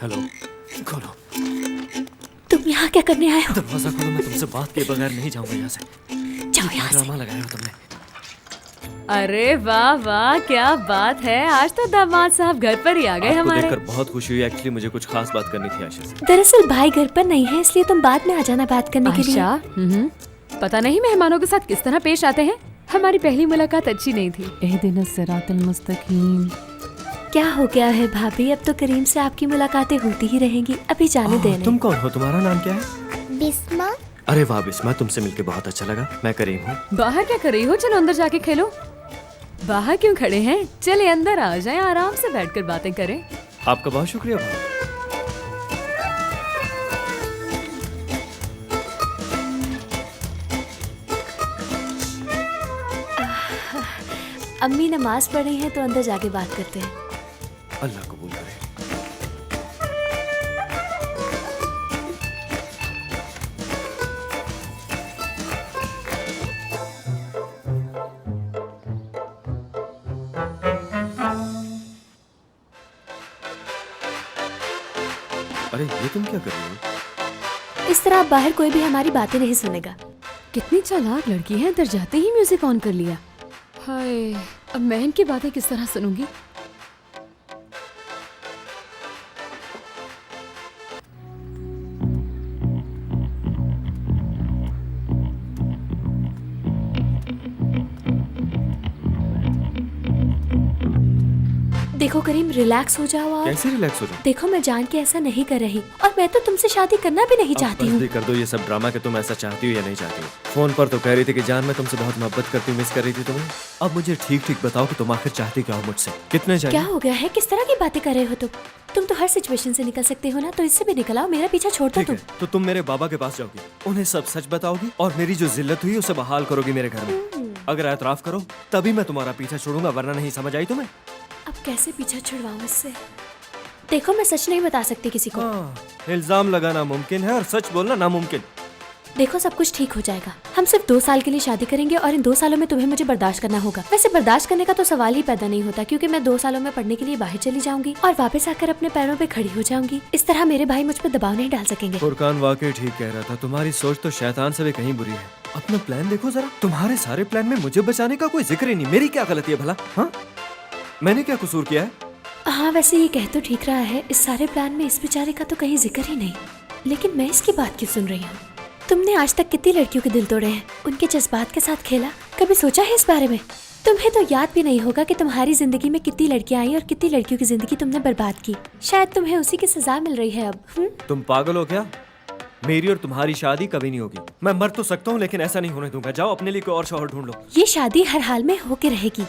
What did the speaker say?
Hello, खोलो। तुम यहाँ क्या करने आए हो? दरवाजा खोलो, मैं तुमसे बात किए बगैर नहीं जाऊंगा यहाँ से। जाओ यहाँ से। ड्रामा लगाया हो तुमने। अरे वाह वाह, क्या बात है। आज तो दामाद साहब घर पर ही आ गए आपको हमारे। देखकर बहुत खुशी हुई। एक्चुअली मुझे कुछ खास बात करनी थी आयशा से। दरअसल भाई घर पर नहीं है, इसलिए तुम बाद में आ जाना बात करने के लिए। आयशा, पता नहीं मेहमानों के साथ किस तरह पेश आते हैं। हमारी पहली मुलाकात अच्छी नहीं थी। एहदिनस सिरातल मुस्तकीम। क्या हो गया है भाभी? अब तो करीम से आपकी मुलाकातें होती ही रहेंगी, अभी जाने देना। तुम कौन हो? तुम्हारा नाम क्या है? बिस्मा। अरे वाह बिस्मा, तुमसे मिलके बहुत अच्छा लगा। मैं करीम हूँ। बाहर क्या कर रही हो? चलो अंदर जाके खेलो। बाहर क्यों खड़े हैं? चले अंदर आ जाएं, आराम से बैठकर बातें करें। आपका बहुत शुक्रिया भाई। अम्मी नमाज पढ़ी है तो अंदर जाके बात करते हैं। अल्लाह कबूल करे। अरे ये तुम क्या कर रही हो? इस तरह अब बाहर कोई भी हमारी बातें नहीं सुनेगा। कितनी चालाक लड़की है, अंदर जाते ही म्यूजिक ऑन कर लिया। हाय, अब मैं इनकी बातें किस तरह सुनूंगी? देखो करीम, रिलैक्स हो जाओ आप। कैसे रिलैक्स हो जाओ? देखो मैं जान के ऐसा नहीं कर रही, और मैं तो तुमसे शादी करना भी नहीं चाहती बस हूँ। भी कर दो ये सब ड्रामा कि तुम ऐसा चाहती हो या नहीं चाहती हो। फोन पर तो कह रही थी कि जान मैं तुमसे बहुत मोहब्बत करती हूँ, मिस कर रही थी तुम्हें। अब मुझे ठीक ठीक बताओ कि तुम आखिर चाहती क्या हो मुझसे? कितने चाहिए? क्या हो गया है? किस तरह की बातें कर रहे हो तुम तो हर सिचुएशन से निकल सकते हो ना, तो इससे भी निकल आओ। मेरा पीछा छोड़ दो ठीक तुम। है, तो तुम मेरे बाबा के पास जाओगी, उन्हें सब सच बताओगी और मेरी जो जिल्लत हुई उसे बहाल करोगी मेरे घर में। अगर एतराफ करो तभी मैं तुम्हारा पीछा छोड़ूंगा, वरना नहीं। समझ आई तुम्हें? अब कैसे पीछा छुड़वाऊं इससे? देखो मैं सच नहीं बता सकती किसी को। हाँ, इल्जाम लगाना मुमकिन है और सच बोलना नामुमकिन। देखो सब कुछ ठीक हो जाएगा। हम सिर्फ 2 साल के लिए शादी करेंगे और इन 2 सालों में तुम्हें मुझे बर्दाश्त करना होगा। वैसे बर्दाश्त करने का तो सवाल ही पैदा नहीं होता, क्योंकि मैं 2 सालों में पढ़ने के लिए बाहर चली जाऊंगी और वापस आकर अपने पैरों पे खड़ी हो जाऊंगी। इस तरह मेरे भाई मुझ पर दबाव नहीं डाल सकेंगे। फुरकान वाकई ठीक कह रहा था। तुम्हारी सोच तो शैतान से भी कहीं बुरी है। अपना प्लान देखो जरा। तुम्हारे सारे प्लान में मुझे बचाने का कोई जिक्र ही नहीं। मेरी क्या गलती है भला? हाँ, मैंने क्या कसूर किया है? हाँ वैसे ये कह तो ठीक रहा है, इस सारे प्लान में इस बेचारे का तो कहीं जिक्र ही नहीं। लेकिन मैं इसकी बात क्यों सुन रही हूँ? तुमने आज तक कितनी लड़कियों के दिल तोड़े हैं, उनके जज्बात के साथ खेला। कभी सोचा है इस बारे में? तुम्हें तो याद भी नहीं होगा कि तुम्हारी जिंदगी में कितनी लड़कियां आई और कितनी लड़कियों की जिंदगी तुमने बर्बाद की। शायद तुम्हें उसी की सजा मिल रही है अब। तुम पागल हो क्या? मेरी और तुम्हारी शादी कभी नहीं होगी। मैं मर तो सकता हूँ लेकिन ऐसा नहीं होने दूंगा। जाओ अपने लिए कोई और शौहर ढूंढ लो। ये शादी हर हाल में होके रहेगी।